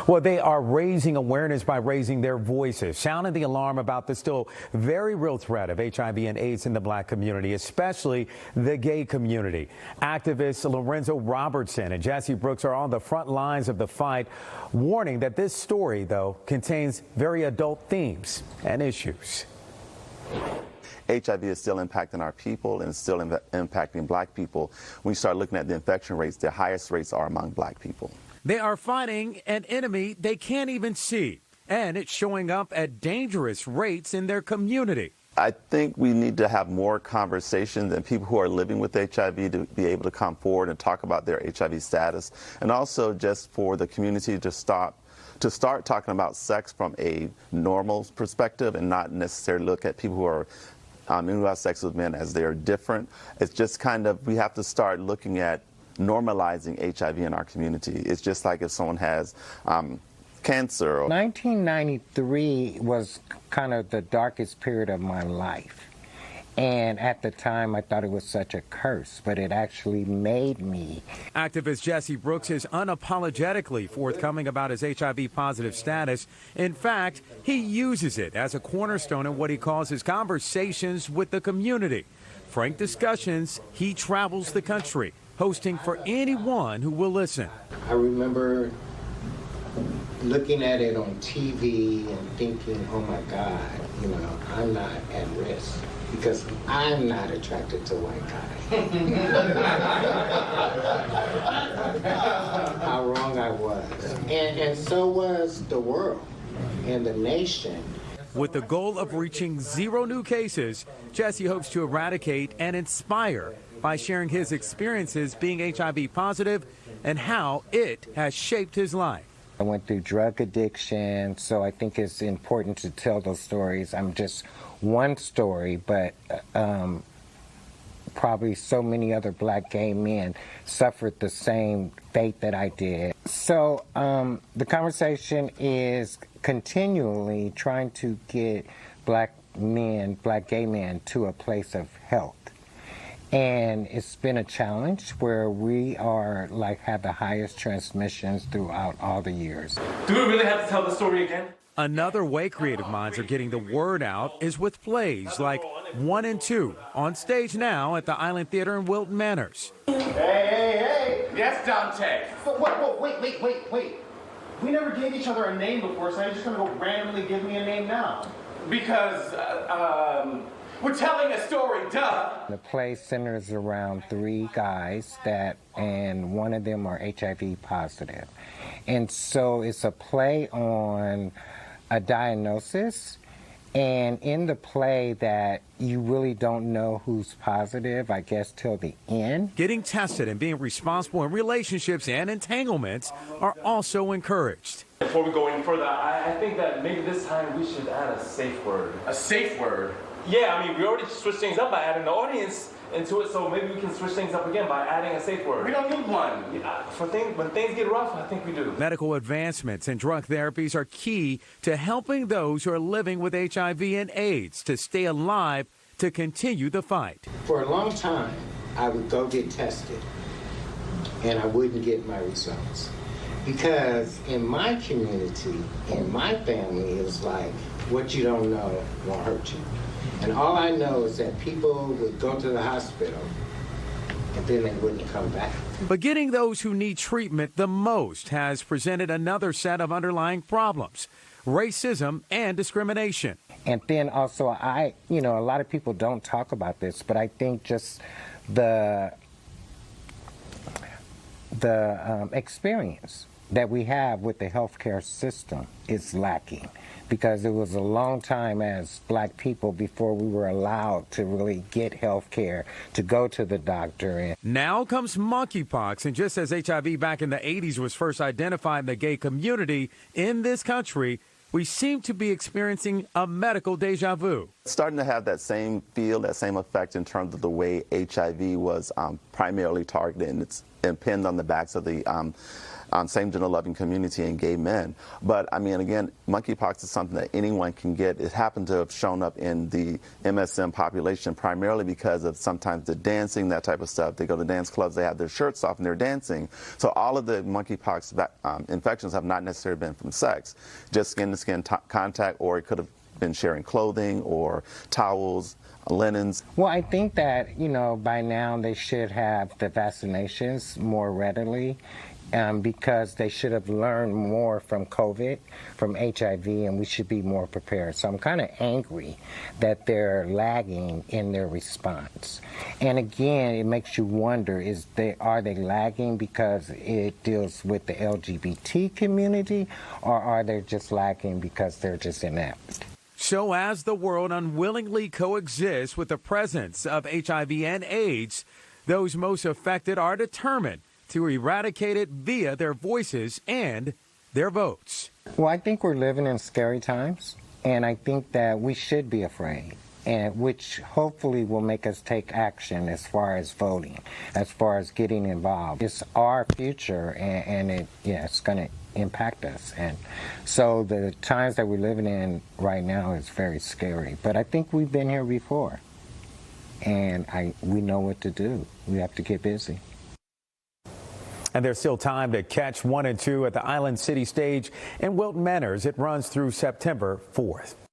Well, they are raising awareness by raising their voices, sounding the alarm about the still very real threat of HIV and AIDS in the black community, especially the gay community. Activists Lorenzo, Robertson, and Jesse Brooks are on the front lines of the fight, warning that this story, though, contains very adult themes and issues. HIV is still impacting our people and still impacting black people. When you start looking at the infection rates, the highest rates are among black people. They are fighting an enemy they can't even see, and it's showing up at dangerous rates in their community. I think we need to have more conversations and people who are living with HIV to be able to come forward and talk about their HIV status, and also just for the community to start talking about sex from a normal perspective and not necessarily look at people who are who have sex with men as they're different. It's just kind of, we have to start looking at normalizing HIV in our community. It's just like if someone has cancer. 1993 was kind of the darkest period of my life. And at the time, I thought it was such a curse, but it actually made me. Activist Jesse Brooks is unapologetically forthcoming about his HIV-positive status. In fact, he uses it as a cornerstone in what he calls his conversations with the community. Frank discussions, he travels the country, hosting for anyone who will listen. I remember looking at it on TV and thinking, oh my God, you know, I'm not at risk because I'm not attracted to white guys. How wrong I was. And so was the world and the nation. With the goal of reaching 0 new cases, Jesse hopes to eradicate and inspire by sharing his experiences being HIV positive and how it has shaped his life. I went through drug addiction, so I think it's important to tell those stories. I'm just one story, but probably so many other black gay men suffered the same fate that I did. So the conversation is continually trying to get black gay men to a place of health. And it's been a challenge where we are have the highest transmissions throughout all the years. Do we really have to tell the story again? Another way creative minds are getting the word out is with plays like 1 and 2 on stage now at the Island Theater in Wilton Manors. Hey. Yes, Dante. Whoa, wait. We never gave each other a name before, so you're just gonna go randomly give me a name now? Because, we're telling a story, duh. The play centers around 3 guys and one of them are HIV positive. And so it's a play on a diagnosis, and in the play that you really don't know who's positive, I guess, till the end. Getting tested and being responsible in relationships and entanglements are also encouraged. Before we go any further, I think that maybe this time we should add a safe word. A safe word? Yeah, I mean, we already switched things up by adding the audience into it, so maybe we can switch things up again by adding a safe word. We don't need one. When things get rough, I think we do. Medical advancements and drug therapies are key to helping those who are living with HIV and AIDS to stay alive to continue the fight. For a long time, I would go get tested, and I wouldn't get my results. Because in my community, in my family, it was like, what you don't know won't hurt you. And all I know is that people would go to the hospital and then they wouldn't come back. But getting those who need treatment the most has presented another set of underlying problems: racism and discrimination. And then also, a lot of people don't talk about this, but I think just the experience that we have with the healthcare system is lacking, because it was a long time as black people before we were allowed to really get health care, to go to the doctor. Now comes monkeypox, and just as HIV back in the 80s was first identified in the gay community in this country, we seem to be experiencing a medical deja vu. It's starting to have that same feel, that same effect in terms of the way HIV was primarily targeted, and it's pinned on the backs of the same-gender loving community and gay men. But I mean, again, monkeypox is something that anyone can get. It happened to have shown up in the MSM population primarily because of sometimes the dancing, that type of stuff. They go to dance clubs, they have their shirts off and they're dancing. So all of the monkeypox infections have not necessarily been from sex, just skin-to-skin contact, or it could have been sharing clothing or towels, linens. Well, I think that, by now they should have the vaccinations more readily because they should have learned more from COVID, from HIV, and we should be more prepared. So I'm kind of angry that they're lagging in their response. And again, it makes you wonder, are they lagging because it deals with the LGBT community, or are they just lagging because they're just inept? So as the world unwillingly coexists with the presence of HIV and AIDS, those most affected are determined to eradicate it via their voices and their votes. Well, I think we're living in scary times, and I think that we should be afraid, and which hopefully will make us take action as far as voting, as far as getting involved. It's our future, and it's going to impact us. And so the times that we're living in right now is very scary. But I think we've been here before, and we know what to do. We have to get busy. And there's still time to catch 1 and 2 at the Island City Stage in Wilton Manors. It runs through September 4th.